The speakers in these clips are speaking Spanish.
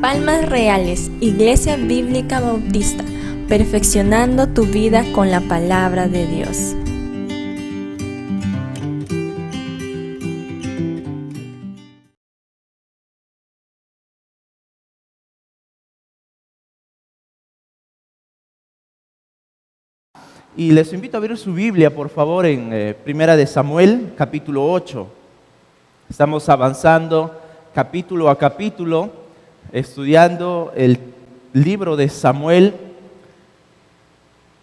Palmas Reales, Iglesia Bíblica Bautista, perfeccionando tu vida con la palabra de Dios. Y les invito a abrir su Biblia, por favor, en Primera de Samuel, capítulo 8. Estamos avanzando capítulo a capítulo, estudiando el libro de Samuel.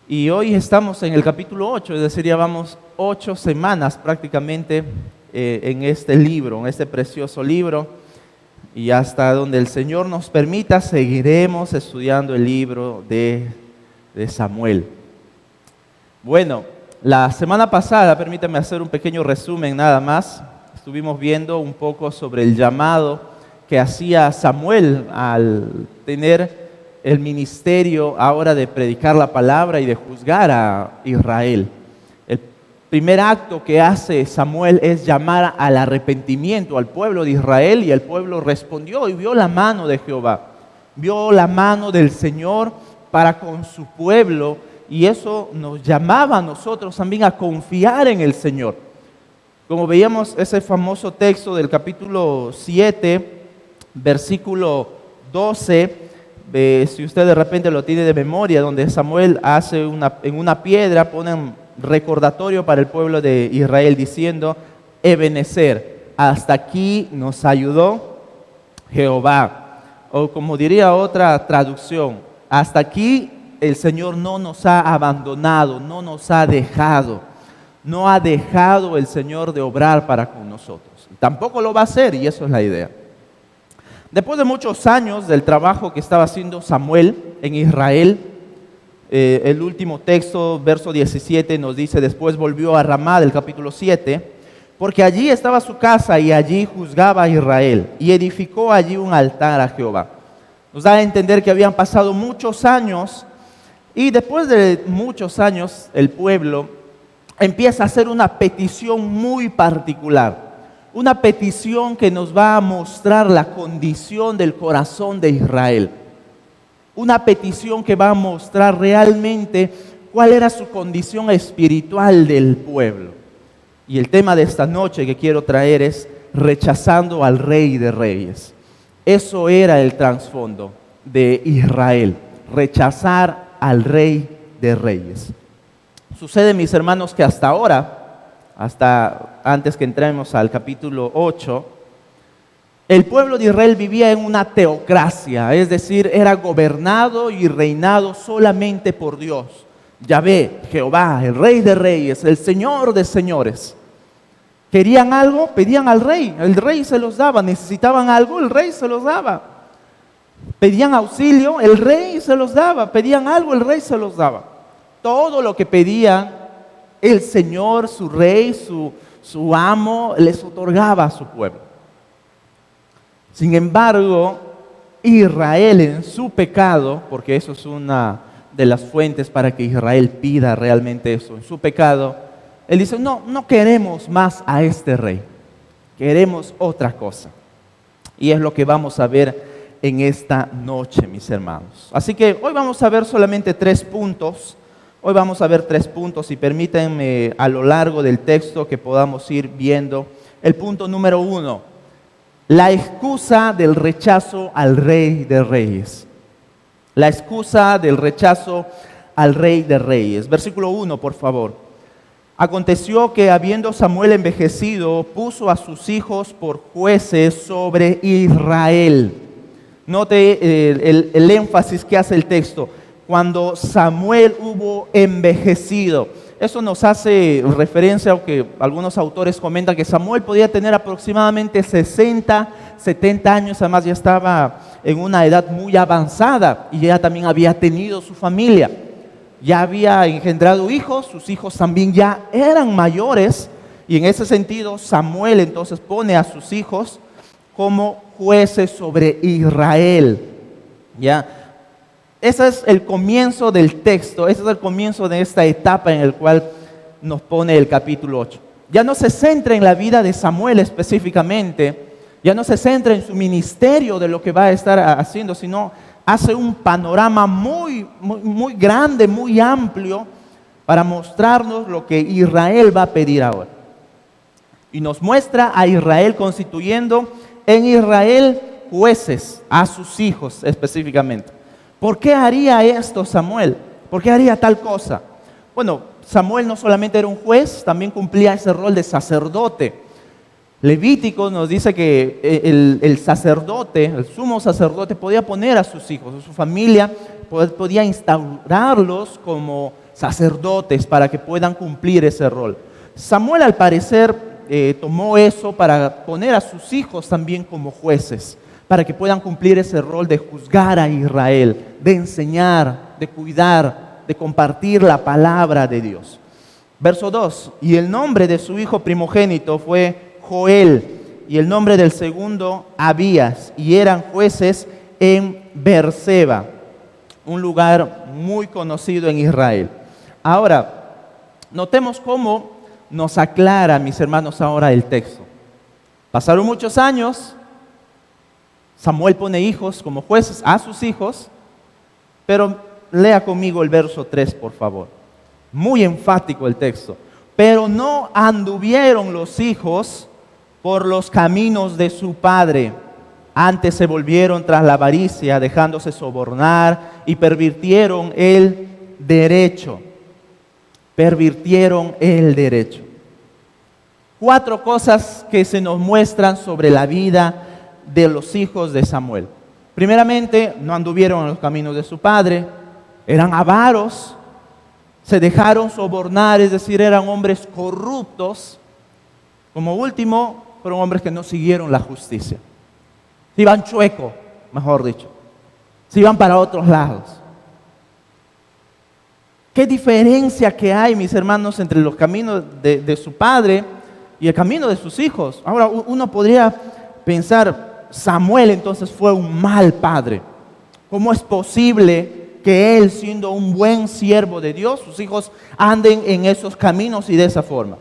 Y hoy estamos en el capítulo 8, es decir, ya vamos 8 semanas prácticamente en este libro, en este precioso libro. Y hasta donde el Señor nos permita, seguiremos estudiando el libro de Samuel. Bueno, la semana pasada, permítame hacer un pequeño resumen nada más. Estuvimos viendo un poco sobre el llamado que hacía Samuel al tener el ministerio ahora de predicar la palabra y de juzgar a Israel. El primer acto que hace Samuel es llamar al arrepentimiento al pueblo de Israel, y el pueblo respondió y vio la mano de Jehová, vio la mano del Señor para con su pueblo. Y eso nos llamaba a nosotros también a confiar en el Señor. Como veíamos ese famoso texto del capítulo 7, versículo 12, si usted de repente lo tiene de memoria, donde Samuel hace en una piedra, pone un recordatorio para el pueblo de Israel diciendo: Ebenezer, hasta aquí nos ayudó Jehová. O como diría otra traducción, hasta aquí el Señor no nos ha abandonado, no nos ha dejado. No ha dejado el Señor de obrar para con nosotros. Tampoco lo va a hacer, y eso es la idea. Después de muchos años del trabajo que estaba haciendo Samuel en Israel, el último texto, verso 17, nos dice: después volvió a Ramá, del capítulo 7, porque allí estaba su casa y allí juzgaba a Israel, y edificó allí un altar a Jehová. Nos da a entender que habían pasado muchos años. Y después de muchos años, el pueblo empieza a hacer una petición muy particular. Una petición que nos va a mostrar la condición del corazón de Israel. Una petición que va a mostrar realmente cuál era su condición espiritual del pueblo. Y el tema de esta noche que quiero traer es rechazando al Rey de Reyes. Eso era el trasfondo de Israel, rechazar al Rey de Reyes. Sucede, mis hermanos, que hasta ahora, hasta antes que entremos al capítulo 8, el pueblo de Israel vivía en una teocracia, es decir, era gobernado y reinado solamente por Dios. Yahvé, Jehová, el Rey de Reyes, el Señor de Señores. Querían algo, pedían al Rey, el Rey se los daba. Necesitaban algo, el Rey se los daba. Pedían auxilio, el Rey se los daba. Pedían algo, el Rey se los daba. Todo lo que pedían, el Señor, su Rey, su amo, les otorgaba a su pueblo. Sin embargo, Israel en su pecado, porque eso es una de las fuentes para que Israel pida realmente eso, en su pecado, él dice: no queremos más a este Rey, queremos otra cosa. Y es lo que vamos a ver en esta noche, mis hermanos. Así que hoy vamos a ver solamente 3 puntos. Hoy vamos a ver 3 puntos, y permítanme a lo largo del texto que podamos ir viendo. El punto número 1, la excusa del rechazo al Rey de Reyes. La excusa del rechazo al Rey de Reyes. Versículo 1, por favor. Aconteció que, habiendo Samuel envejecido, puso a sus hijos por jueces sobre Israel. Note el énfasis que hace el texto. Cuando Samuel hubo envejecido. Eso nos hace referencia a que algunos autores comentan que Samuel podía tener aproximadamente 60, 70 años. Además ya estaba en una edad muy avanzada y ya también había tenido su familia. Ya había engendrado hijos, sus hijos también ya eran mayores. Y en ese sentido Samuel entonces pone a sus hijos como jueces sobre Israel. ¿Ya? Ese es el comienzo del texto, ese es el comienzo de esta etapa en el cual nos pone el capítulo 8. ya no se centra en la vida de Samuel específicamente, ya no se centra en su ministerio de lo que va a estar haciendo, sino hace un panorama muy grande, muy amplio, para mostrarnos lo que Israel va a pedir ahora. Y nos muestra a Israel constituyendo en Israel jueces, a sus hijos específicamente. ¿Por qué haría esto Samuel? ¿Por qué haría tal cosa? Bueno, Samuel no solamente era un juez, también cumplía ese rol de sacerdote. Levítico nos dice que el sacerdote, el sumo sacerdote, podía poner a sus hijos, a su familia, podía instaurarlos como sacerdotes para que puedan cumplir ese rol. Samuel, al parecer, tomó eso para poner a sus hijos también como jueces, para que puedan cumplir ese rol de juzgar a Israel, de enseñar, de cuidar, de compartir la palabra de Dios. Verso 2, y el nombre de su hijo primogénito fue Joel, y el nombre del segundo Abías, y eran jueces en Beerseba, un lugar muy conocido en Israel. Ahora, notemos cómo nos aclara, mis hermanos, ahora el texto. Pasaron muchos años, Samuel pone hijos como jueces a sus hijos, pero lea conmigo el verso 3, por favor. Muy enfático el texto. Pero no anduvieron los hijos por los caminos de su padre, antes se volvieron tras la avaricia, dejándose sobornar, y pervirtieron el derecho. Pervirtieron el derecho. 4 cosas que se nos muestran sobre la vida de los hijos de Samuel. Primeramente, no anduvieron en los caminos de su padre, eran avaros, se dejaron sobornar, es decir, eran hombres corruptos. Como último, fueron hombres que no siguieron la justicia. Se iban chueco, mejor dicho. Se iban para otros lados. ¿Qué diferencia que hay, mis hermanos, entre los caminos de su padre y el camino de sus hijos? Ahora, uno podría pensar, Samuel entonces fue un mal padre. ¿Cómo es posible que él, siendo un buen siervo de Dios, sus hijos anden en esos caminos y de esa forma?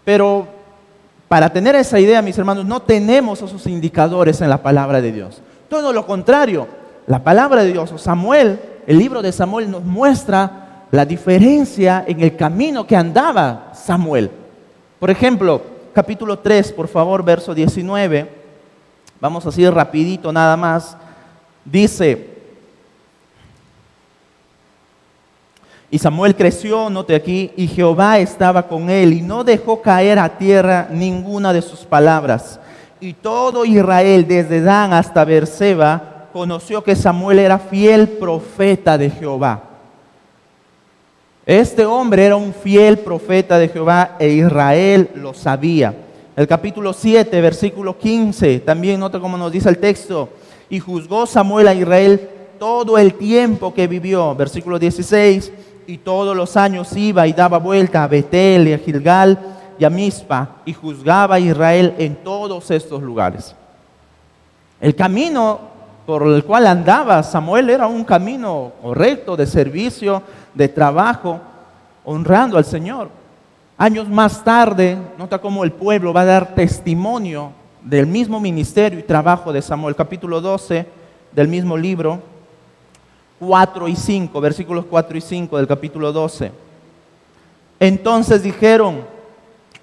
Pero para tener esa idea, mis hermanos, no tenemos esos indicadores en la palabra de Dios. Todo lo contrario, la palabra de Dios, o Samuel, el libro de Samuel nos muestra la diferencia en el camino que andaba Samuel. Por ejemplo, capítulo 3, por favor, verso 19. Vamos así rapidito nada más. Dice: y Samuel creció, note aquí, y Jehová estaba con él, y no dejó caer a tierra ninguna de sus palabras. Y todo Israel, desde Dan hasta Beerseba, conoció que Samuel era fiel profeta de Jehová. Este hombre era un fiel profeta de Jehová, e Israel lo sabía. El capítulo 7, versículo 15, también nota cómo nos dice el texto: y juzgó Samuel a Israel todo el tiempo que vivió. Versículo 16, y todos los años iba y daba vuelta a Betel y a Gilgal y a Mizpa, y juzgaba a Israel en todos estos lugares. El camino por el cual andaba Samuel era un camino correcto de servicio, de trabajo, honrando al Señor. Años más tarde, nota cómo el pueblo va a dar testimonio del mismo ministerio y trabajo de Samuel. Capítulo 12 del mismo libro, 4 y 5, versículos 4 y 5 del capítulo 12. Entonces dijeron: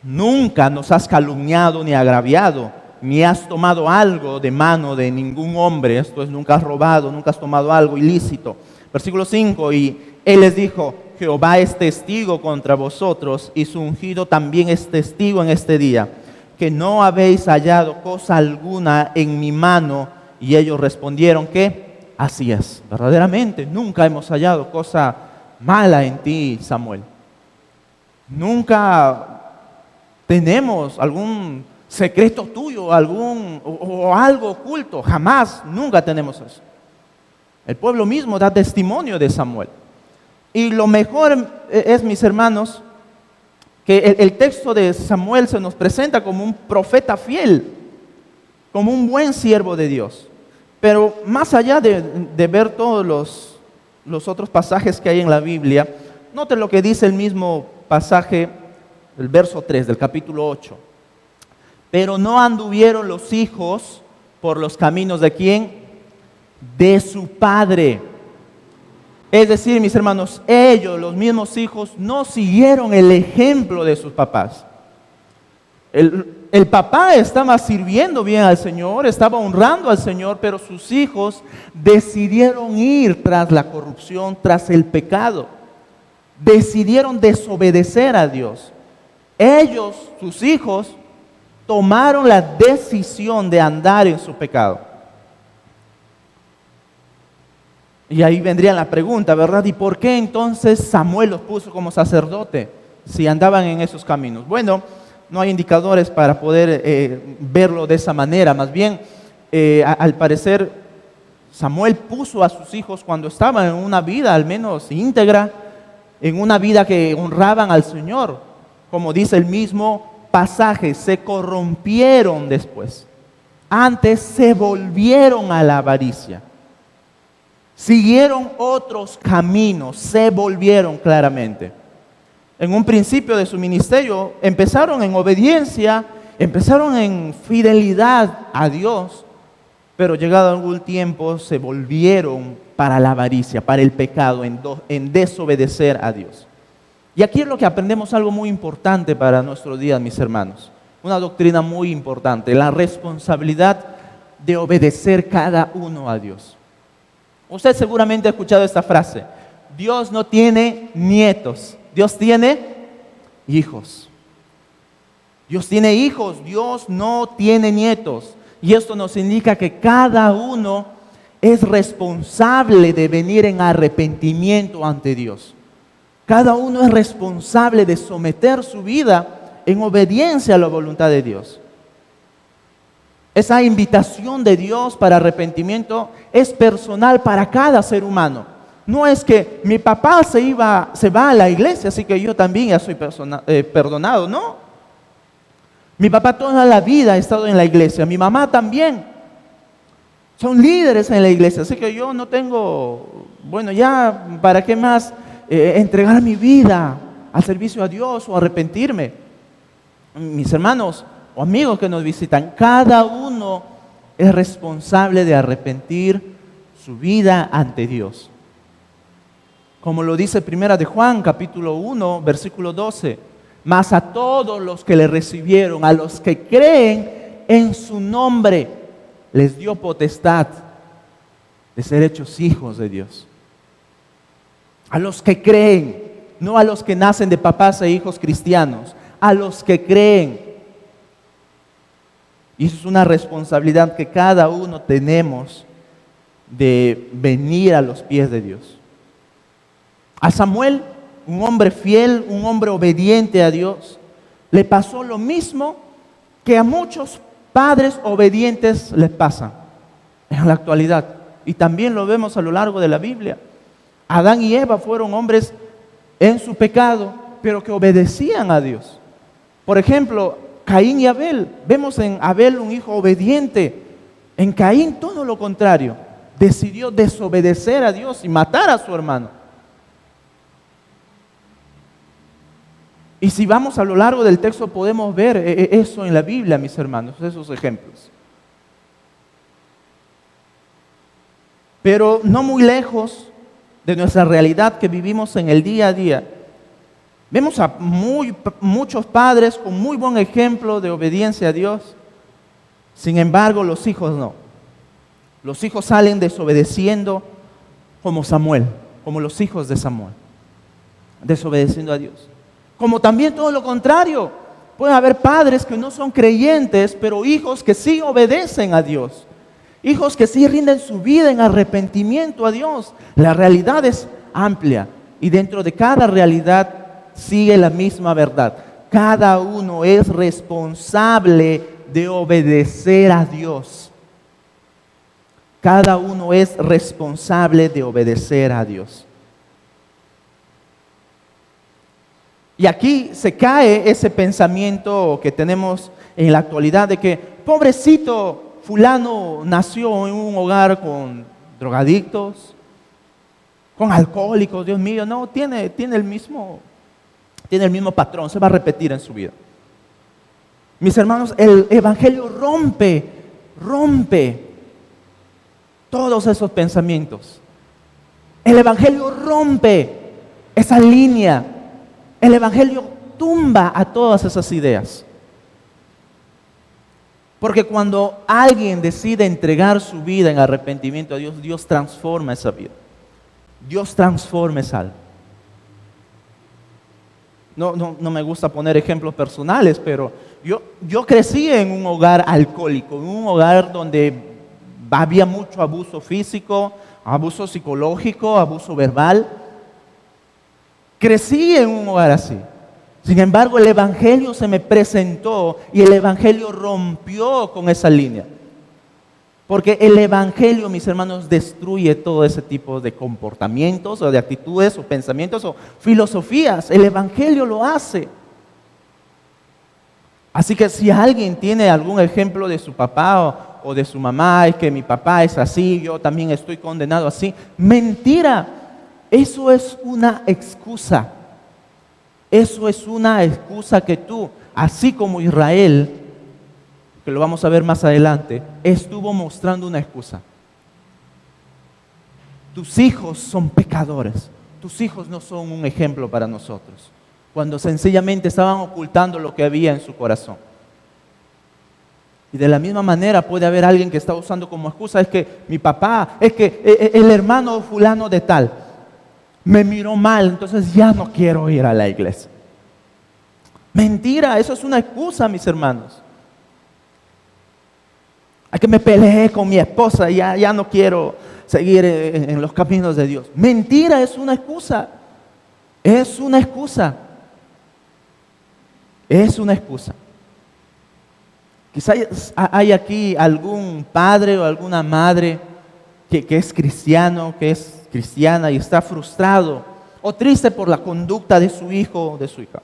nunca nos has calumniado ni agraviado, ni has tomado algo de mano de ningún hombre. Esto es, nunca has robado, nunca has tomado algo ilícito. Versículo 5, y él les dijo: Jehová es testigo contra vosotros, y su ungido también es testigo en este día, que no habéis hallado cosa alguna en mi mano. Y ellos respondieron que así es, verdaderamente nunca hemos hallado cosa mala en ti, Samuel. Nunca tenemos algún secreto tuyo, o algo oculto, jamás, nunca tenemos eso. El pueblo mismo da testimonio de Samuel. Y lo mejor es, mis hermanos, que el texto de Samuel se nos presenta como un profeta fiel, como un buen siervo de Dios. Pero más allá de ver todos los otros pasajes que hay en la Biblia, noten lo que dice el mismo pasaje el verso 3 del capítulo 8. Pero no anduvieron los hijos por los caminos de ¿quién? De su padre. Es decir, mis hermanos, ellos, los mismos hijos, no siguieron el ejemplo de sus papás. El papá estaba sirviendo bien al Señor, estaba honrando al Señor, pero sus hijos decidieron ir tras la corrupción, tras el pecado. Decidieron desobedecer a Dios. Ellos, sus hijos, tomaron la decisión de andar en su pecado. Y ahí vendría la pregunta, ¿verdad? ¿Y por qué entonces Samuel los puso como sacerdote si andaban en esos caminos? Bueno, no hay indicadores para poder verlo de esa manera. Más bien, al parecer, Samuel puso a sus hijos cuando estaban en una vida al menos íntegra, en una vida que honraban al Señor. Como dice el mismo pasaje, se corrompieron después. Antes se volvieron a la avaricia. Siguieron otros caminos, se volvieron claramente. En un principio de su ministerio empezaron en obediencia, empezaron en fidelidad a Dios, pero llegado algún tiempo se volvieron para la avaricia, para el pecado, en desobedecer a Dios. Y aquí es lo que aprendemos algo muy importante para nuestros días, mis hermanos. Una doctrina muy importante, la responsabilidad de obedecer cada uno a Dios. Usted seguramente ha escuchado esta frase: Dios no tiene nietos, Dios tiene hijos. Dios tiene hijos, Dios no tiene nietos. Y esto nos indica que cada uno es responsable de venir en arrepentimiento ante Dios. Cada uno es responsable de someter su vida en obediencia a la voluntad de Dios. Esa invitación de Dios para arrepentimiento es personal para cada ser humano. No es que mi papá se va a la iglesia, así que yo también ya soy perdonado, no. Mi papá toda la vida ha estado en la iglesia, mi mamá también. Son líderes en la iglesia, así que yo no tengo, bueno, ya, ¿para qué más entregar mi vida al servicio a Dios o arrepentirme? Mis hermanos o amigos que nos visitan, cada uno es responsable de arrepentir su vida ante Dios. Como lo dice Primera de Juan, capítulo 1, versículo 12. Mas a todos los que le recibieron, a los que creen en su nombre, les dio potestad de ser hechos hijos de Dios. A los que creen, no a los que nacen de papás e hijos cristianos, a los que creen. Y eso es una responsabilidad que cada uno tenemos de venir a los pies de Dios. A Samuel, un hombre fiel, un hombre obediente a Dios, le pasó lo mismo que a muchos padres obedientes les pasa en la actualidad. Y también lo vemos a lo largo de la Biblia. Adán y Eva fueron hombres en su pecado, pero que obedecían a Dios. Por ejemplo, Caín y Abel. Vemos en Abel un hijo obediente. En Caín todo lo contrario. Decidió desobedecer a Dios y matar a su hermano. Y si vamos a lo largo del texto podemos ver eso en la Biblia, mis hermanos, esos ejemplos. Pero no muy lejos de nuestra realidad que vivimos en el día a día, vemos a muchos padres con muy buen ejemplo de obediencia a Dios. Sin embargo, los hijos no. Los hijos salen desobedeciendo como Samuel, como los hijos de Samuel, desobedeciendo a Dios. Como también todo lo contrario, puede haber padres que no son creyentes, pero hijos que sí obedecen a Dios. Hijos que sí rinden su vida en arrepentimiento a Dios. La realidad es amplia y dentro de cada realidad sigue la misma verdad. Cada uno es responsable de obedecer a Dios. Cada uno es responsable de obedecer a Dios. Y aquí se cae ese pensamiento que tenemos en la actualidad de que pobrecito fulano nació en un hogar con drogadictos, con alcohólicos, Dios mío, no, tiene Tiene el mismo patrón, se va a repetir en su vida. Mis hermanos, el Evangelio rompe todos esos pensamientos. El Evangelio rompe esa línea. El Evangelio tumba a todas esas ideas. Porque cuando alguien decide entregar su vida en arrepentimiento a Dios, Dios transforma esa vida. Dios transforma esa alma. No me gusta poner ejemplos personales, pero yo crecí en un hogar alcohólico, en un hogar donde había mucho abuso físico, abuso psicológico, abuso verbal. Crecí en un hogar así. Sin embargo, el Evangelio se me presentó y el Evangelio rompió con esa línea. Porque el Evangelio, mis hermanos, destruye todo ese tipo de comportamientos o de actitudes o pensamientos o filosofías. El Evangelio lo hace. Así que si alguien tiene algún ejemplo de su papá o de su mamá, es que mi papá es así, yo también estoy condenado así. Mentira, eso es una excusa. Eso es una excusa que tú, así como Israel, que lo vamos a ver más adelante, estuvo mostrando una excusa. Tus hijos son pecadores. Tus hijos no son un ejemplo para nosotros. Cuando sencillamente estaban ocultando lo que había en su corazón. Y de la misma manera puede haber alguien que está usando como excusa, es que mi papá, es que el hermano fulano de tal, me miró mal, entonces ya no quiero ir a la iglesia. Mentira, eso es una excusa, mis hermanos. A que me peleé con mi esposa, ya no quiero seguir en los caminos de Dios. Mentira, es una excusa. Es una excusa. Es una excusa. Quizás hay aquí algún padre o alguna madre que es cristiano, que es cristiana y está frustrado o triste por la conducta de su hijo o de su hija.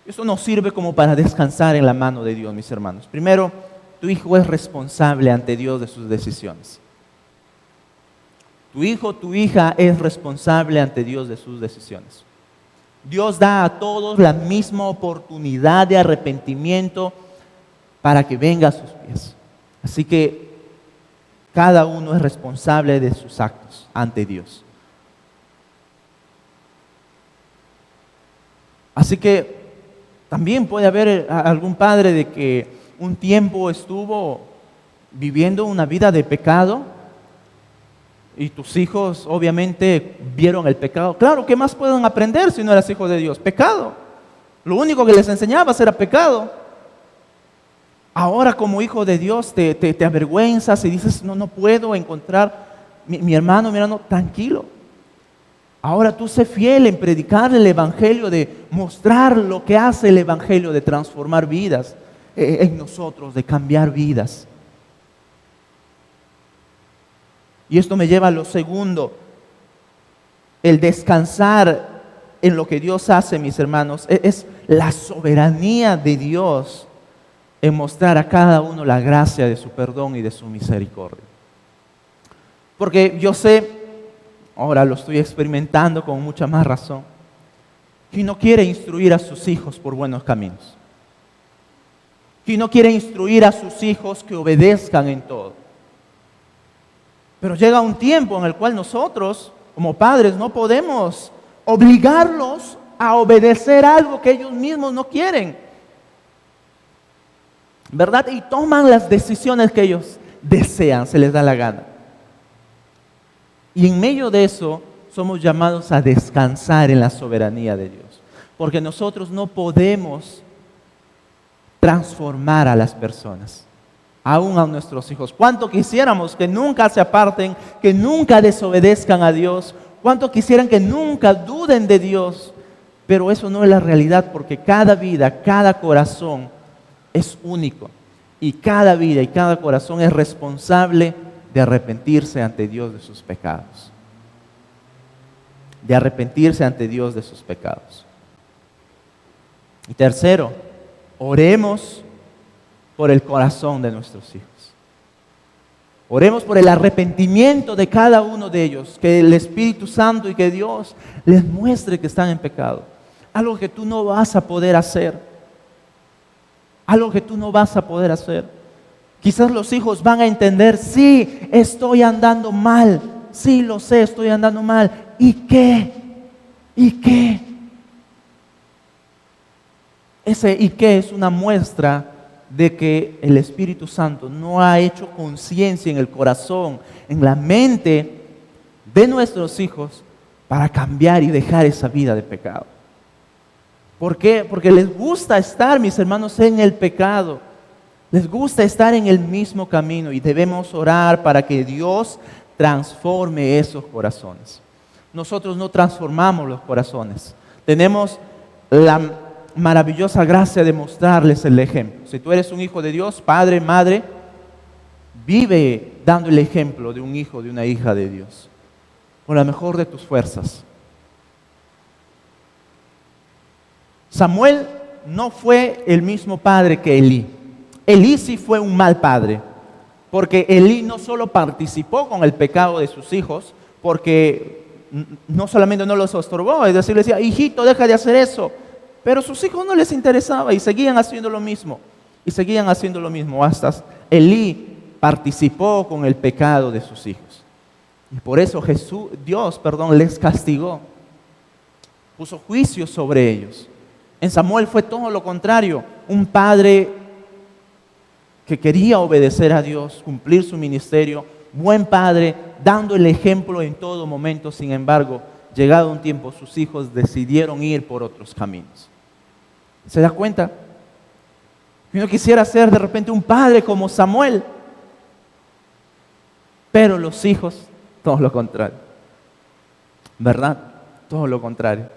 Eso nos sirve como para descansar en la mano de Dios, mis hermanos. Primero, tu hijo es responsable ante Dios de sus decisiones. Tu hijo, tu hija es responsable ante Dios de sus decisiones. Dios da a todos la misma oportunidad de arrepentimiento para que venga a sus pies. Así que cada uno es responsable de sus actos ante Dios. Así que también puede haber algún padre de que un tiempo estuvo viviendo una vida de pecado y tus hijos obviamente vieron el pecado. Claro, ¿qué más pueden aprender si no eras hijo de Dios? Pecado. Lo único que les enseñabas era pecado. Ahora como hijo de Dios te avergüenzas y dices, no puedo encontrar mi hermano, tranquilo. Ahora tú sé fiel en predicar el Evangelio, de mostrar lo que hace el Evangelio, de transformar vidas en nosotros, de cambiar vidas. Y esto me lleva a lo segundo, el descansar en lo que Dios hace, mis hermanos, es la soberanía de Dios en mostrar a cada uno la gracia de su perdón y de su misericordia. Porque yo sé, ahora lo estoy experimentando con mucha más razón, que no quiere instruir a sus hijos por buenos caminos. Que no quiere instruir a sus hijos que obedezcan en todo. Pero llega un tiempo en el cual nosotros, como padres, no podemos obligarlos a obedecer algo que ellos mismos no quieren. ¿Verdad? Y toman las decisiones que ellos desean, se les da la gana. Y en medio de eso, somos llamados a descansar en la soberanía de Dios. Porque nosotros no podemos transformar a las personas, aún a nuestros hijos. ¿Cuánto quisiéramos que nunca se aparten, que nunca desobedezcan a Dios? ¿Cuánto quisieran que nunca duden de Dios? Pero eso no es la realidad, porque cada vida, cada corazón es único. Y cada vida y cada corazón es responsable de arrepentirse ante Dios de sus pecados. De arrepentirse ante Dios de sus pecados. Y tercero, oremos por el corazón de nuestros hijos. Oremos por el arrepentimiento de cada uno de ellos, que el Espíritu Santo y que Dios les muestre que están en pecado. algo que tú no vas a poder hacer. Algo que tú no vas a poder hacer. Quizás los hijos van a entender, sí, estoy andando mal. Sí, lo sé, estoy andando mal. ¿Y qué? ¿Y qué? Ese ¿y qué? Es una muestra de que el Espíritu Santo no ha hecho conciencia en el corazón, en la mente de nuestros hijos para cambiar y dejar esa vida de pecado. ¿Por qué? Porque les gusta estar, mis hermanos, en el pecado. Les gusta estar en el mismo camino y debemos orar para que Dios transforme esos corazones. Nosotros no transformamos los corazones. Tenemos la maravillosa gracia de mostrarles el ejemplo. Si tú eres un hijo de Dios, padre, madre, vive dando el ejemplo de un hijo, de una hija de Dios, con la mejor de tus fuerzas. Samuel no fue el mismo padre que Elí. Elí sí fue un mal padre, porque Elí no solo participó con el pecado de sus hijos, porque no solamente no los estorbó, es decir, le decía, hijito, deja de hacer eso, pero a sus hijos no les interesaba y seguían haciendo lo mismo, hasta Elí participó con el pecado de sus hijos. Y por eso Dios les castigó, puso juicio sobre ellos. En Samuel fue todo lo contrario, un padre que quería obedecer a Dios, cumplir su ministerio, buen padre, dando el ejemplo en todo momento. Sin embargo, llegado un tiempo, sus hijos decidieron ir por otros caminos. ¿Se da cuenta? Uno quisiera ser de repente un padre como Samuel, pero los hijos, todo lo contrario. ¿Verdad? Todo lo contrario.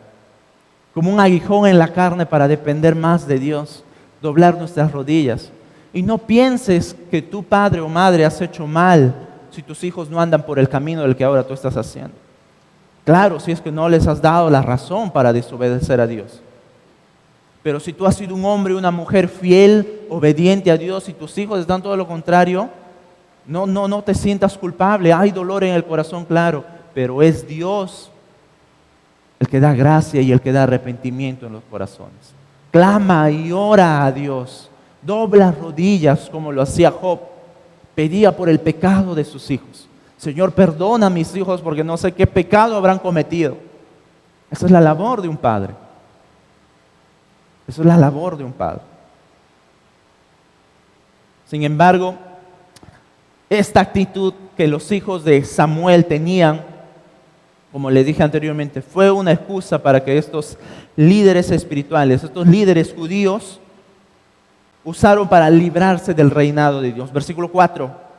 Como un aguijón en la carne para depender más de Dios, doblar nuestras rodillas. Y no pienses que tu padre o madre has hecho mal si tus hijos no andan por el camino del que ahora tú estás haciendo. Claro, si es que no les has dado la razón para desobedecer a Dios. Pero si tú has sido un hombre o una mujer fiel, obediente a Dios y tus hijos están todo lo contrario, no te sientas culpable. Hay dolor en el corazón, claro, pero es Dios el que da gracia y el que da arrepentimiento en los corazones. Clama y ora a Dios. Dobla rodillas como lo hacía Job. Pedía por el pecado de sus hijos. Señor, perdona a mis hijos porque no sé qué pecado habrán cometido. Esa es la labor de un padre. Esa es la labor de un padre. Sin embargo, esta actitud que los hijos de Samuel tenían, como les dije anteriormente, fue una excusa para que estos líderes espirituales, estos líderes judíos, usaron para librarse del reinado de Dios. Versículo 4.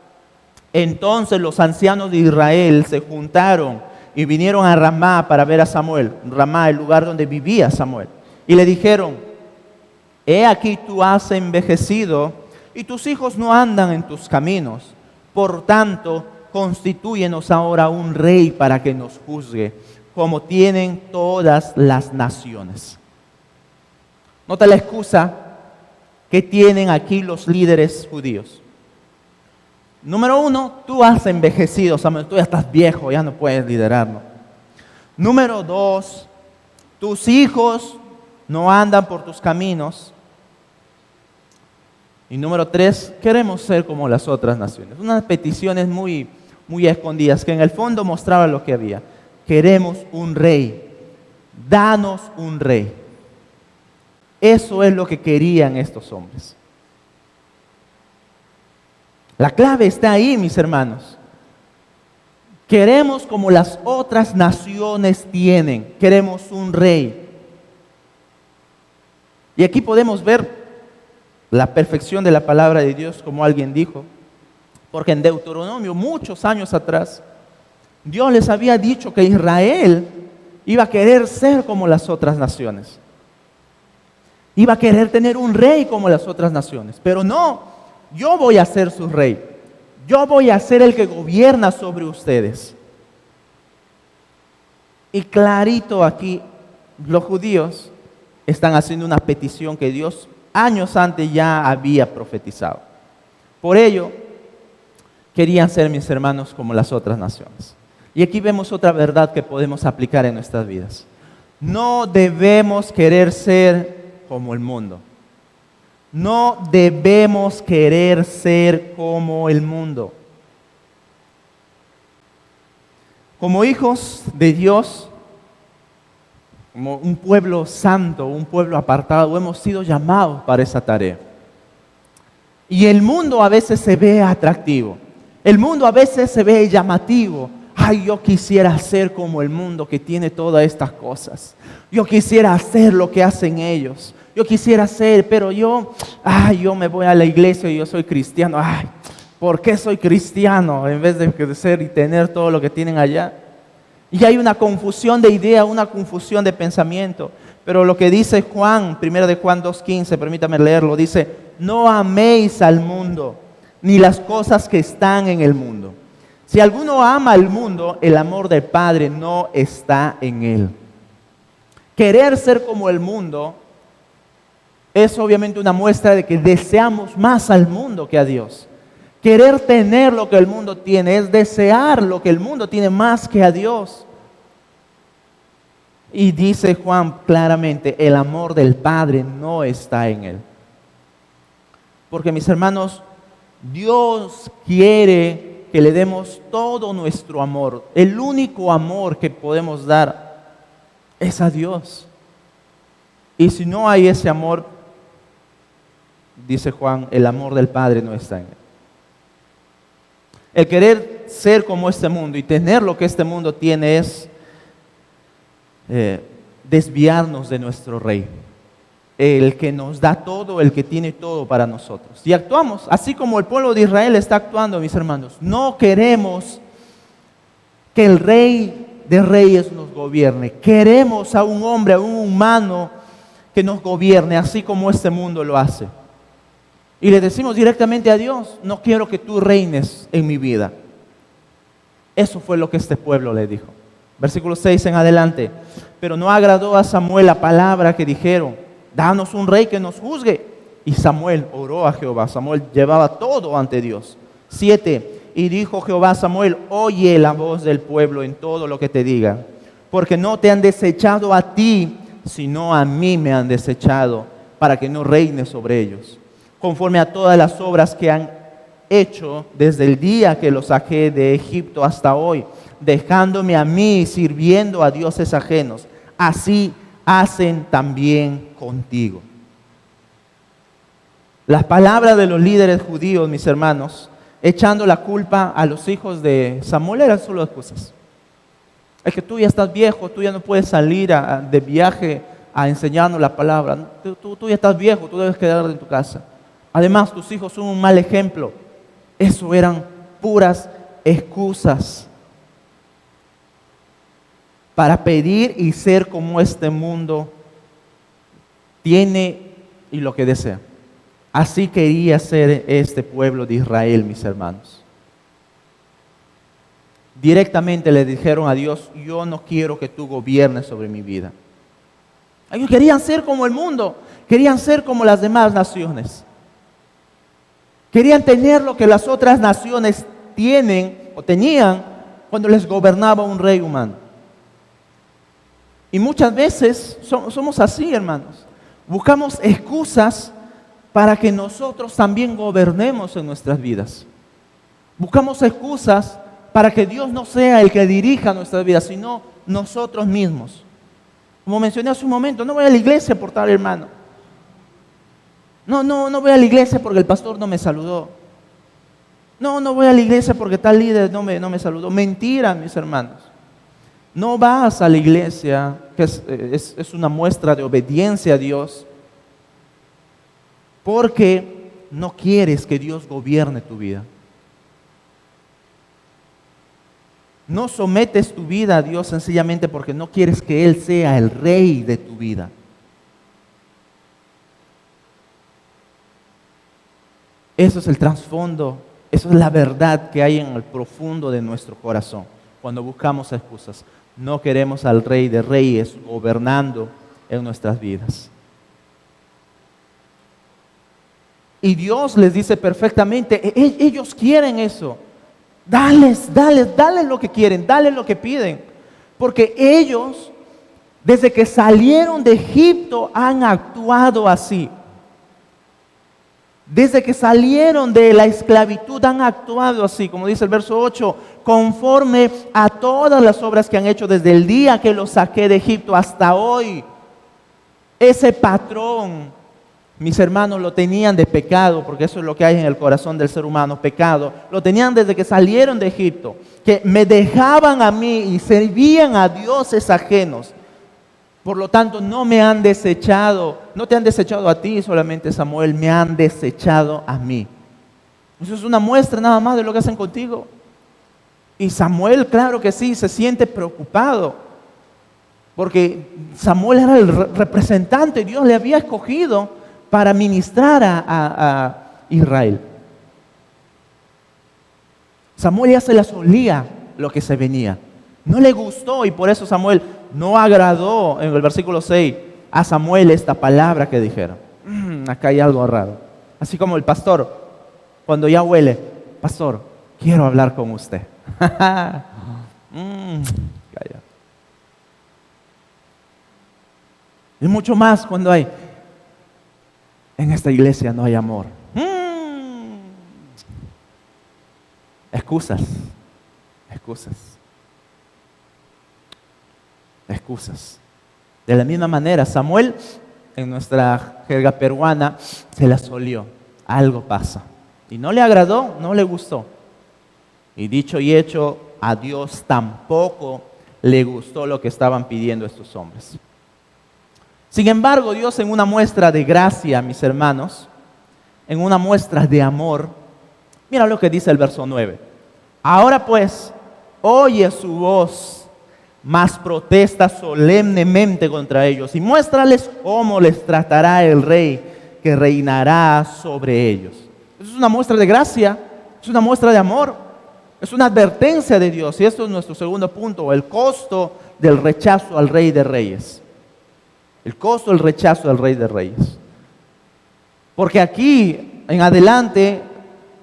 Entonces los ancianos de Israel se juntaron y vinieron a Ramá para ver a Samuel. Ramá, el lugar donde vivía Samuel. Y le dijeron, he aquí tú has envejecido y tus hijos no andan en tus caminos. Por tanto, constitúyenos ahora un rey para que nos juzgue, como tienen todas las naciones. Nota la excusa que tienen aquí los líderes judíos. Número 1, tú has envejecido, Samuel, tú ya estás viejo, ya no puedes liderarnos. Número 2, tus hijos no andan por tus caminos. Y número 3, queremos ser como las otras naciones. Unas peticiones muy escondidas que en el fondo mostraban lo que había. Queremos un rey, danos un rey. Eso es lo que querían estos hombres. La clave está ahí, mis hermanos. Queremos como las otras naciones tienen. Queremos un rey. Y aquí podemos ver la perfección de la palabra de Dios, como alguien dijo. Porque en Deuteronomio, muchos años atrás, Dios les había dicho que Israel iba a querer ser como las otras naciones. Iba a querer tener un rey como las otras naciones. Pero no, yo voy a ser su rey. Yo voy a ser el que gobierna sobre ustedes. Y clarito aquí, los judíos están haciendo una petición que Dios años antes ya había profetizado. Por ello, querían ser, mis hermanos, como las otras naciones. Y aquí vemos otra verdad que podemos aplicar en nuestras vidas. No debemos querer ser como el mundo. No debemos querer ser como el mundo. Como hijos de Dios, como un pueblo santo, un pueblo apartado, hemos sido llamados para esa tarea. Y el mundo a veces se ve atractivo. El mundo a veces se ve llamativo. Ay, yo quisiera ser como el mundo que tiene todas estas cosas. Yo quisiera hacer lo que hacen ellos. Yo quisiera ser, pero yo me voy a la iglesia y yo soy cristiano. Ay, ¿por qué soy cristiano en vez de ser y tener todo lo que tienen allá? Y hay una confusión de idea, una confusión de pensamiento. Pero lo que dice Juan, 1 de Juan 2:15, permítame leerlo, dice: no améis al mundo, ni las cosas que están en el mundo. Si alguno ama al mundo, el amor del Padre no está en él. Querer ser como el mundo es obviamente una muestra de que deseamos más al mundo que a Dios. Querer tener lo que el mundo tiene es desear lo que el mundo tiene más que a Dios. Y dice Juan claramente, el amor del Padre no está en él. Porque mis hermanos, Dios quiere que le demos todo nuestro amor. El único amor que podemos dar es a Dios. Y si no hay ese amor, dice Juan, el amor del Padre no está en él. El querer ser como este mundo y tener lo que este mundo tiene es desviarnos de nuestro Rey. El que nos da todo, el que tiene todo para nosotros. Y actuamos así como el pueblo de Israel está actuando, mis hermanos. No queremos que el Rey de Reyes nos gobierne. Queremos a un hombre, a un humano que nos gobierne, así como este mundo lo hace. Y le decimos directamente a Dios, no quiero que tú reines en mi vida. Eso fue lo que este pueblo le dijo. Versículo 6 en adelante. Pero no agradó a Samuel la palabra que dijeron: danos un rey que nos juzgue. Y Samuel oró a Jehová. Samuel llevaba todo ante Dios. 7. Y dijo Jehová a Samuel: oye la voz del pueblo en todo lo que te diga, porque no te han desechado a ti, sino a mí me han desechado, para que no reine sobre ellos, conforme a todas las obras que han hecho desde el día que los saqué de Egipto hasta hoy, dejándome a mí sirviendo a dioses ajenos. Así hacen también contigo. Las palabras de los líderes judíos, mis hermanos, echando la culpa a los hijos de Samuel, eran solo excusas. Es que tú ya estás viejo, tú ya no puedes salir de viaje a enseñarnos la palabra. Tú ya estás viejo, tú debes quedarte en tu casa. Además, tus hijos son un mal ejemplo. Eso eran puras excusas para pedir y ser como este mundo tiene y lo que desea. Así quería ser este pueblo de Israel, mis hermanos. Directamente le dijeron a Dios: yo no quiero que tú gobiernes sobre mi vida. Ellos querían ser como el mundo, querían ser como las demás naciones. Querían tener lo que las otras naciones tienen o tenían cuando les gobernaba un rey humano. Y muchas veces somos así, hermanos. Buscamos excusas para que nosotros también gobernemos en nuestras vidas. Buscamos excusas para que Dios no sea el que dirija nuestras vidas, sino nosotros mismos. Como mencioné hace un momento, no voy a la iglesia por tal hermano. No voy a la iglesia porque el pastor no me saludó. No voy a la iglesia porque tal líder no me saludó. Mentira, mis hermanos. No vas a la iglesia, que es una muestra de obediencia a Dios, porque no quieres que Dios gobierne tu vida. No sometes tu vida a Dios sencillamente porque no quieres que Él sea el rey de tu vida. Eso es el trasfondo, eso es la verdad que hay en el profundo de nuestro corazón. Cuando buscamos excusas, no queremos al Rey de Reyes gobernando en nuestras vidas. Y Dios les dice perfectamente, ellos quieren eso. Dale lo que quieren, dale lo que piden. Porque ellos Desde que salieron de Egipto han actuado así. Desde que salieron de la esclavitud han actuado así, como dice el verso 8, conforme a todas las obras que han hecho desde el día que los saqué de Egipto hasta hoy. Ese patrón, mis hermanos, lo tenían de pecado, porque eso es lo que hay en el corazón del ser humano, pecado. Lo tenían desde que salieron de Egipto, que me dejaban a mí y servían a dioses ajenos. Por lo tanto, no me han desechado, no te han desechado a ti solamente, Samuel, me han desechado a mí. Eso es una muestra nada más de lo que hacen contigo. Y Samuel, claro que sí, se siente preocupado, porque Samuel era el representante, Dios le había escogido para ministrar a Israel. Samuel ya se las olía lo que se venía. No le gustó y por eso Samuel no agradó en el versículo 6 a Samuel esta palabra que dijeron. Acá hay algo raro. Así como el pastor, cuando ya huele, pastor, quiero hablar con usted. Calla. Y mucho más cuando hay, en esta iglesia no hay amor. Excusas. De la misma manera, Samuel, en nuestra jerga peruana, se las olió. Algo pasa. Y no le agradó, no le gustó. Y dicho y hecho, a Dios tampoco le gustó lo que estaban pidiendo estos hombres. Sin embargo, Dios, en una muestra de gracia, mis hermanos, en una muestra de amor, mira lo que dice el verso 9. Ahora pues, oye su voz, mas protesta solemnemente contra ellos y muéstrales cómo les tratará el rey que reinará sobre ellos. Eso es una muestra de gracia, es una muestra de amor, es una advertencia de Dios. Y esto es nuestro segundo punto, el costo del rechazo al Rey de Reyes. El costo del rechazo al Rey de Reyes. Porque aquí en adelante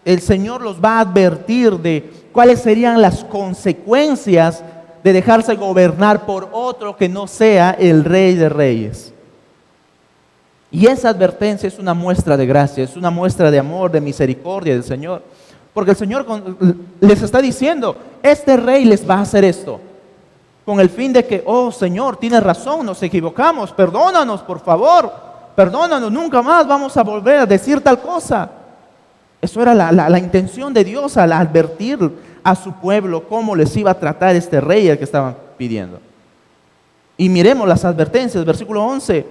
el Señor los va a advertir de cuáles serían las consecuencias de dejarse gobernar por otro que no sea el Rey de Reyes. Y esa advertencia es una muestra de gracia, es una muestra de amor, de misericordia del Señor. Porque el Señor les está diciendo, este Rey les va a hacer esto. Con el fin de que, oh Señor, tienes razón, nos equivocamos, perdónanos por favor, perdónanos, nunca más vamos a volver a decir tal cosa. Eso era la intención de Dios al advertir a su pueblo cómo les iba a tratar este rey al que estaban pidiendo. Y miremos las advertencias, versículo 11.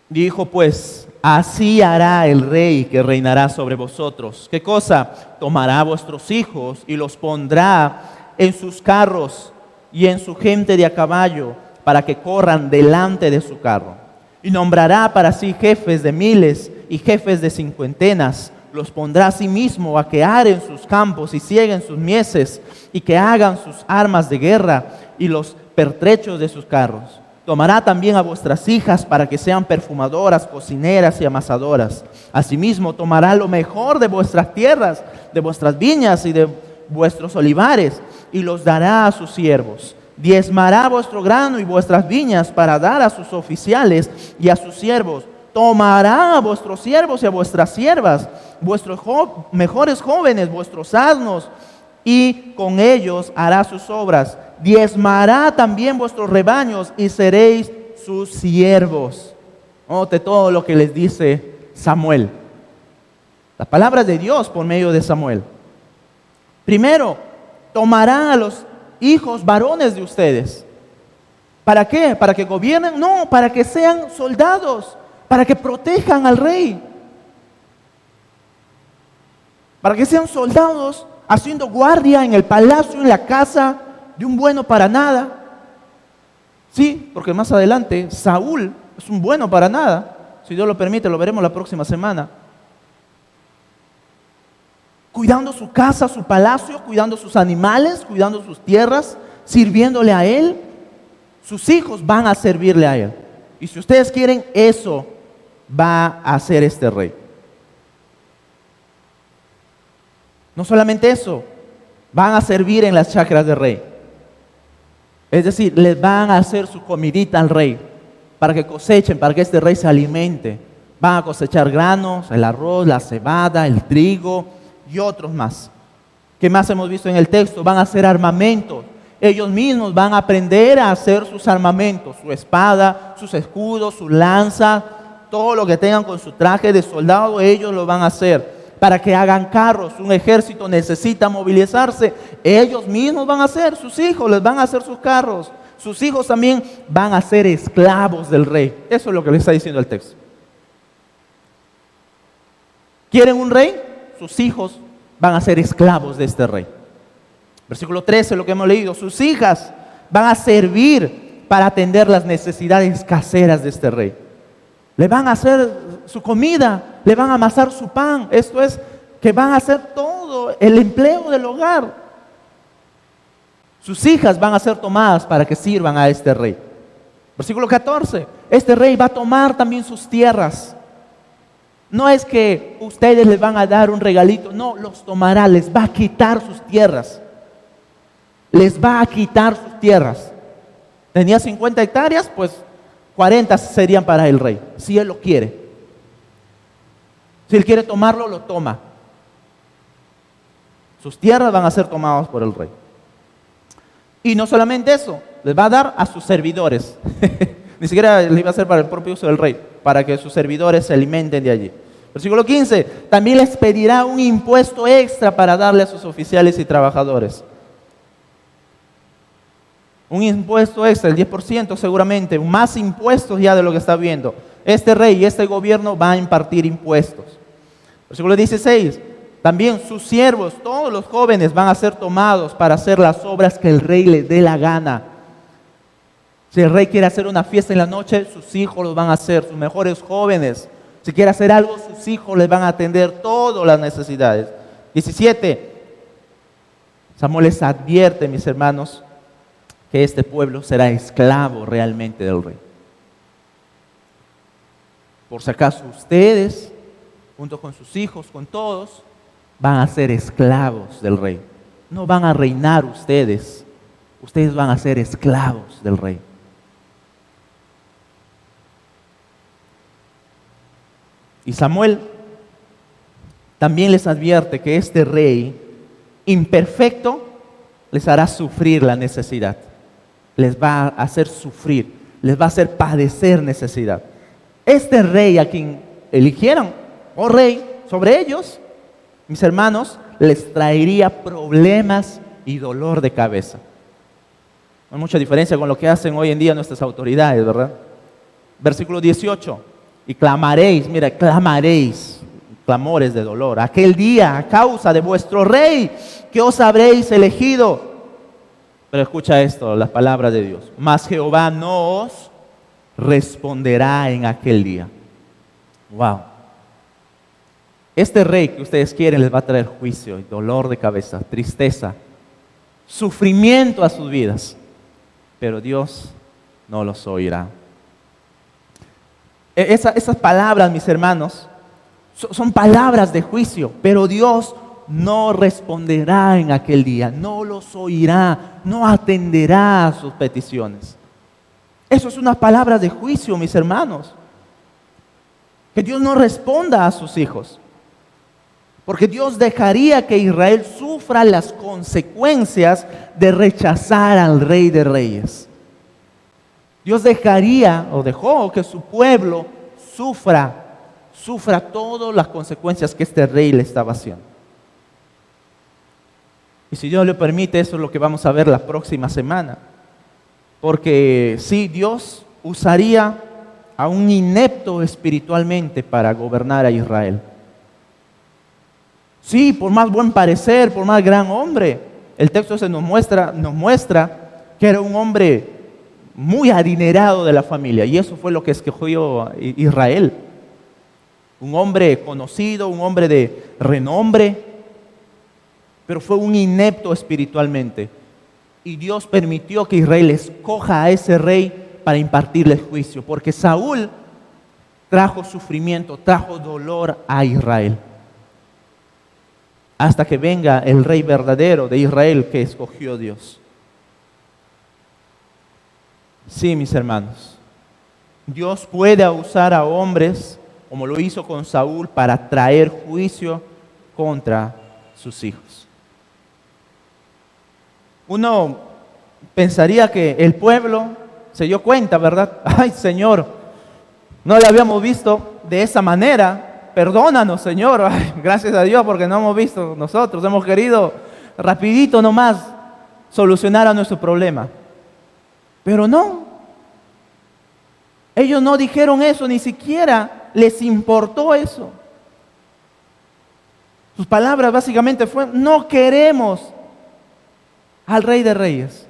Dijo pues, así hará el rey que reinará sobre vosotros. ¿Qué cosa? Tomará a vuestros hijos y los pondrá en sus carros y en su gente de a caballo para que corran delante de su carro. Y nombrará para sí jefes de miles y jefes de cincuentenas. Los pondrá a sí mismo a que aren sus campos y cieguen sus mieses y que hagan sus armas de guerra y los pertrechos de sus carros. Tomará también a vuestras hijas para que sean perfumadoras, cocineras y amasadoras. Asimismo tomará lo mejor de vuestras tierras, de vuestras viñas y de vuestros olivares y los dará a sus siervos. Diezmará vuestro grano y vuestras viñas para dar a sus oficiales y a sus siervos. Tomará a vuestros siervos y a vuestras siervas, vuestros mejores jóvenes, vuestros asnos, y con ellos hará sus obras. Diezmará también vuestros rebaños y seréis sus siervos. Note todo lo que les dice Samuel. Las palabras de Dios por medio de Samuel. Primero, tomará a los hijos varones de ustedes. ¿Para qué? ¿Para que gobiernen? No, para que sean soldados, para que protejan al rey. Para que sean soldados haciendo guardia en el palacio, en la casa de un bueno para nada. Sí, porque más adelante Saúl es un bueno para nada. Si Dios lo permite, lo veremos la próxima semana. Cuidando su casa, su palacio, cuidando sus animales, cuidando sus tierras, sirviéndole a él. Sus hijos van a servirle a él. Y si ustedes quieren, eso va a hacer este rey. No solamente eso, van a servir en las chacras del rey. Es decir, les van a hacer su comidita al rey para que cosechen, para que este rey se alimente. Van a cosechar granos, el arroz, la cebada, el trigo y otros más. ¿Qué más hemos visto en el texto? Van a hacer armamentos. Ellos mismos van a aprender a hacer sus armamentos, su espada, sus escudos, su lanza, todo lo que tengan con su traje de soldado, ellos lo van a hacer. Para que hagan carros, un ejército necesita movilizarse, ellos mismos van a hacer, sus hijos les van a hacer sus carros. Sus hijos también van a ser esclavos del rey. Eso es lo que le está diciendo el texto. ¿Quieren un rey? Sus hijos van a ser esclavos de este rey. Versículo 13, lo que hemos leído. Sus hijas van a servir para atender las necesidades caseras de este rey. Le van a hacer su comida, le van a amasar su pan. Esto es, que van a hacer todo el empleo del hogar. Sus hijas van a ser tomadas para que sirvan a este rey. Versículo 14, este rey va a tomar también sus tierras. No es que ustedes les van a dar un regalito, no, los tomará, les va a quitar sus tierras. Les va a quitar sus tierras. Tenía 50 hectáreas, pues 40 serían para el rey, si él lo quiere. Si él quiere tomarlo, lo toma. Sus tierras van a ser tomadas por el rey. Y no solamente eso, les va a dar a sus servidores. Ni siquiera le iba a hacer para el propio uso del rey, para que sus servidores se alimenten de allí. Versículo 15, también les pedirá un impuesto extra para darle a sus oficiales y trabajadores. Un impuesto extra, el 10% seguramente, más impuestos ya de lo que está viendo. Este rey y este gobierno va a impartir impuestos. Versículo 16, también sus siervos, todos los jóvenes van a ser tomados para hacer las obras que el rey les dé la gana. Si el rey quiere hacer una fiesta en la noche, sus hijos los van a hacer, sus mejores jóvenes. Si quiere hacer algo, sus hijos les van a atender todas las necesidades. 17, Samuel les advierte, mis hermanos, que este pueblo será esclavo realmente del rey. Por si acaso ustedes, junto con sus hijos, con todos, van a ser esclavos del rey. No van a reinar ustedes, ustedes van a ser esclavos del rey. Y Samuel también les advierte que este rey imperfecto les hará sufrir la necesidad. Les va a hacer sufrir, les va a hacer padecer necesidad. Este rey a quien eligieran, oh rey, sobre ellos, mis hermanos, les traería problemas y dolor de cabeza. No hay mucha diferencia con lo que hacen hoy en día nuestras autoridades, ¿verdad? Versículo 18, y clamaréis, mira, clamaréis, clamores de dolor, aquel día a causa de vuestro rey que os habréis elegido. Pero escucha esto, las palabras de Dios. Mas Jehová no os responderá en aquel día. Wow. Este rey que ustedes quieren les va a traer juicio, dolor de cabeza, tristeza, sufrimiento a sus vidas. Pero Dios no los oirá. Esas palabras, mis hermanos, son palabras de juicio, pero Dios no responderá en aquel día, no los oirá, no atenderá a sus peticiones. Eso es una palabra de juicio, mis hermanos. Que Dios no responda a sus hijos. Porque Dios dejaría que Israel sufra las consecuencias de rechazar al Rey de Reyes. Dios dejaría o dejó que su pueblo sufra todas las consecuencias que este rey le estaba haciendo. Y si Dios le permite, eso es lo que vamos a ver la próxima semana. Porque sí, Dios usaría a un inepto espiritualmente para gobernar a Israel. Sí, por más buen parecer, por más gran hombre, el texto se nos muestra que era un hombre muy adinerado de la familia. Y eso fue lo que escogió Israel. Un hombre conocido, un hombre de renombre, pero fue un inepto espiritualmente. Y Dios permitió que Israel escoja a ese rey para impartirle juicio, porque Saúl trajo sufrimiento, trajo dolor a Israel. Hasta que venga el rey verdadero de Israel que escogió Dios. Sí, mis hermanos, Dios puede usar a hombres, como lo hizo con Saúl, para traer juicio contra sus hijos. Uno pensaría que el pueblo se dio cuenta, ¿verdad? Ay, Señor, no le habíamos visto de esa manera. Perdónanos, Señor. Ay, gracias a Dios porque no hemos visto nosotros. Hemos querido rapidito nomás solucionar a nuestro problema. Pero no. Ellos no dijeron eso, ni siquiera les importó eso. Sus palabras básicamente fueron: no queremos al Rey de Reyes.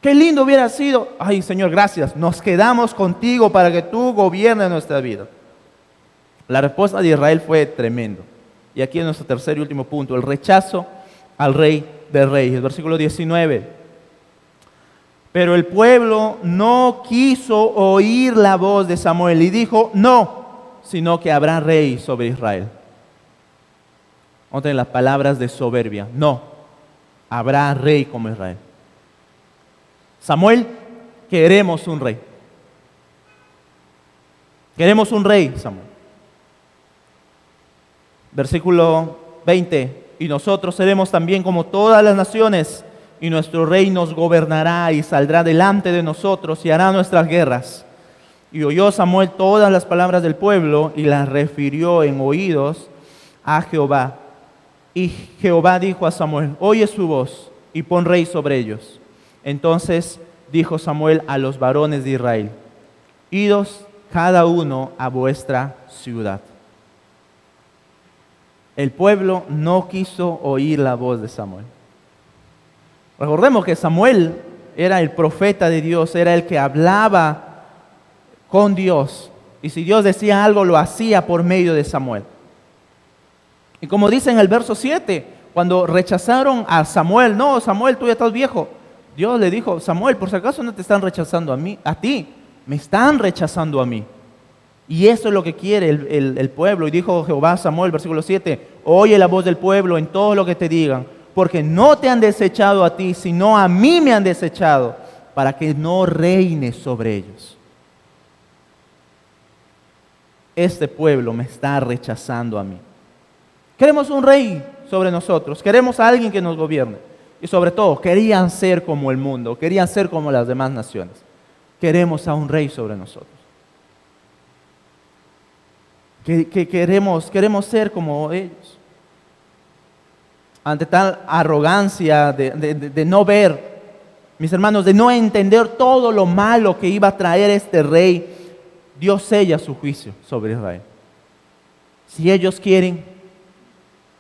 Qué lindo hubiera sido: ay, Señor, gracias, nos quedamos contigo para que tú gobiernes nuestra vida. La respuesta de Israel fue tremendo. Y aquí es nuestro tercer y último punto: el rechazo al Rey de Reyes. Versículo 19. Pero el pueblo no quiso oír la voz de Samuel y dijo: no, sino que habrá rey sobre Israel. Noten las palabras de soberbia: no, habrá rey como Israel. Samuel, queremos un rey. Queremos un rey, Samuel. Versículo 20. Y nosotros seremos también como todas las naciones, y nuestro rey nos gobernará y saldrá delante de nosotros y hará nuestras guerras. Y oyó Samuel todas las palabras del pueblo y las refirió en oídos a Jehová. Y Jehová dijo a Samuel: oye su voz y pon rey sobre ellos. Entonces dijo Samuel a los varones de Israel: idos cada uno a vuestra ciudad. El pueblo no quiso oír la voz de Samuel. Recordemos que Samuel era el profeta de Dios, era el que hablaba con Dios. Y si Dios decía algo, lo hacía por medio de Samuel. Y como dice en el verso 7, cuando rechazaron a Samuel: no, Samuel, tú ya estás viejo. Dios le dijo: Samuel, por si acaso no te están rechazando a ti, me están rechazando a mí. Y eso es lo que quiere el pueblo. Y dijo Jehová a Samuel, versículo 7, oye la voz del pueblo en todo lo que te digan, porque no te han desechado a ti, sino a mí me han desechado, para que no reines sobre ellos. Este pueblo me está rechazando a mí. Queremos un rey sobre nosotros, queremos a alguien que nos gobierne. Y sobre todo, querían ser como el mundo, querían ser como las demás naciones. Queremos a un rey sobre nosotros. Queremos ser como ellos. Ante tal arrogancia de no ver, mis hermanos, de no entender todo lo malo que iba a traer este rey, Dios sella su juicio sobre Israel. Si ellos quieren,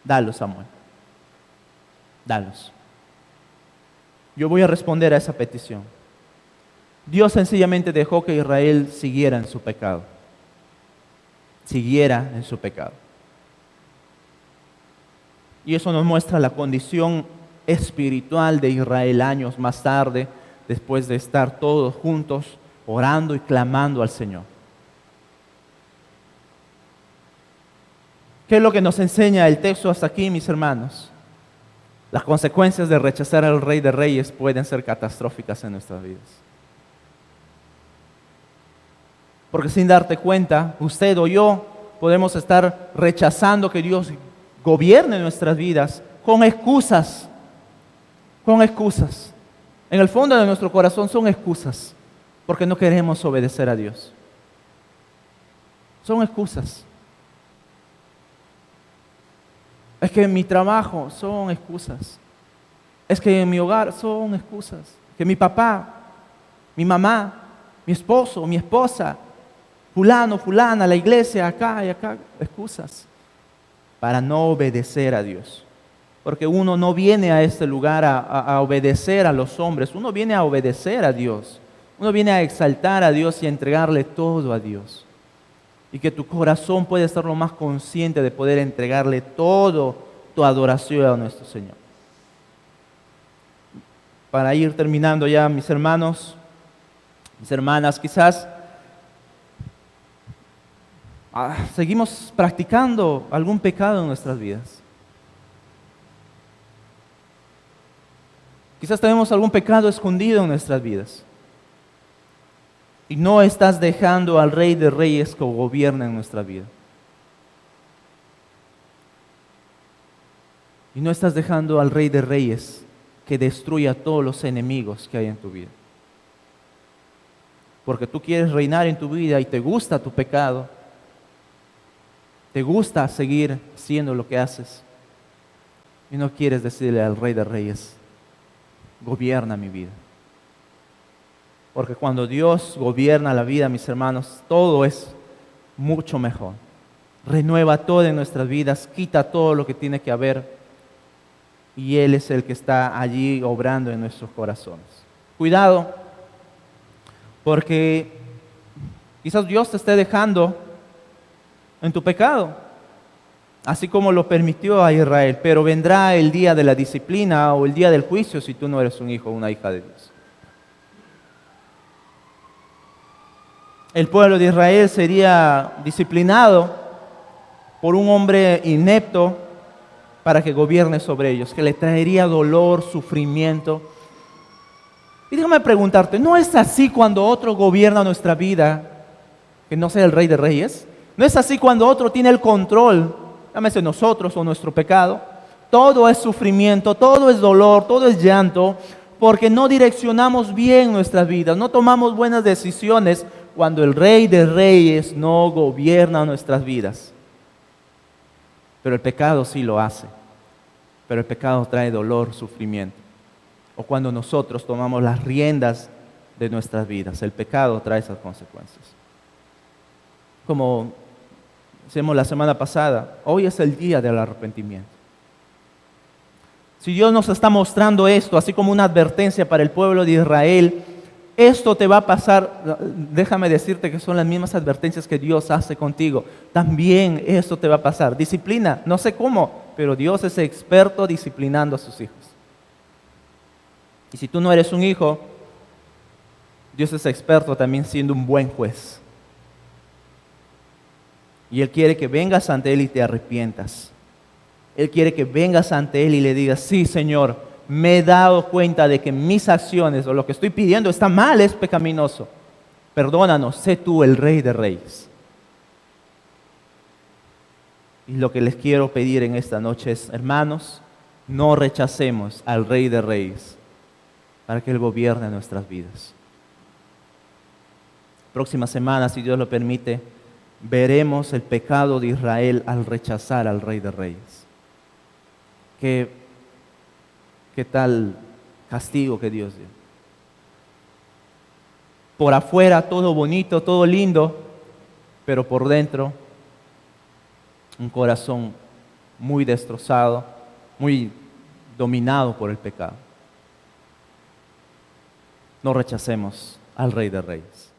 dalos, Samuel. Dalos. Yo voy a responder a esa petición. Dios sencillamente dejó que Israel siguiera en su pecado. Siguiera en su pecado. Y eso nos muestra la condición espiritual de Israel años más tarde, después de estar todos juntos orando y clamando al Señor. ¿Qué es lo que nos enseña el texto hasta aquí, mis hermanos? Las consecuencias de rechazar al Rey de Reyes pueden ser catastróficas en nuestras vidas. Porque sin darte cuenta, usted o yo podemos estar rechazando que Dios gobierne nuestras vidas con excusas. Con excusas. En el fondo de nuestro corazón son excusas, porque no queremos obedecer a Dios. Son excusas. Es que en mi trabajo son excusas. Es que en mi hogar son excusas. Que mi papá, mi mamá, mi esposo, mi esposa, fulano, fulana, la iglesia, acá y acá, excusas para no obedecer a Dios. Porque uno no viene a este lugar a obedecer a los hombres, uno viene a obedecer a Dios. Uno viene a exaltar a Dios y a entregarle todo a Dios. Y que tu corazón puede estar lo más consciente de poder entregarle todo tu adoración a nuestro Señor. Para ir terminando ya, mis hermanos, mis hermanas, quizás seguimos practicando algún pecado en nuestras vidas. Quizás tenemos algún pecado escondido en nuestras vidas. Y no estás dejando al Rey de Reyes que gobierna en nuestra vida. Y no estás dejando al Rey de Reyes que destruya a todos los enemigos que hay en tu vida. Porque tú quieres reinar en tu vida y te gusta tu pecado. Te gusta seguir haciendo lo que haces. Y no quieres decirle al Rey de Reyes, gobierna mi vida. Porque cuando Dios gobierna la vida, mis hermanos, todo es mucho mejor. Renueva todo en nuestras vidas, quita todo lo que tiene que haber. Y Él es el que está allí obrando en nuestros corazones. Cuidado, porque quizás Dios te esté dejando en tu pecado, así como lo permitió a Israel, pero vendrá el día de la disciplina o el día del juicio si tú no eres un hijo o una hija de Dios. El pueblo de Israel sería disciplinado por un hombre inepto para que gobierne sobre ellos, que le traería dolor, sufrimiento. Y déjame preguntarte, ¿no es así cuando otro gobierna nuestra vida, que no sea el Rey de Reyes? ¿No es así cuando otro tiene el control, llámese nosotros o nuestro pecado? Todo es sufrimiento, todo es dolor, todo es llanto, porque no direccionamos bien nuestras vidas, no tomamos buenas decisiones cuando el Rey de Reyes no gobierna nuestras vidas. Pero el pecado sí lo hace. Pero el pecado trae dolor, sufrimiento. O cuando nosotros tomamos las riendas de nuestras vidas, el pecado trae esas consecuencias. Como hicimos la semana pasada, hoy es el día del arrepentimiento. Si Dios nos está mostrando esto, así como una advertencia para el pueblo de Israel, esto te va a pasar, déjame decirte que son las mismas advertencias que Dios hace contigo. También esto te va a pasar. Disciplina, no sé cómo, pero Dios es experto disciplinando a sus hijos. Y si tú no eres un hijo, Dios es experto también siendo un buen juez. Y Él quiere que vengas ante Él y te arrepientas. Él quiere que vengas ante Él y le digas, sí, Señor, me he dado cuenta de que mis acciones o lo que estoy pidiendo está mal, es pecaminoso. Perdónanos, sé tú el Rey de Reyes. Y lo que les quiero pedir en esta noche es, hermanos, no rechacemos al Rey de Reyes para que Él gobierne nuestras vidas. Próxima semana, si Dios lo permite, veremos el pecado de Israel al rechazar al Rey de Reyes. ¿Qué tal castigo que Dios dio? Por afuera todo bonito, todo lindo, pero por dentro un corazón muy destrozado, muy dominado por el pecado. No rechacemos al Rey de Reyes.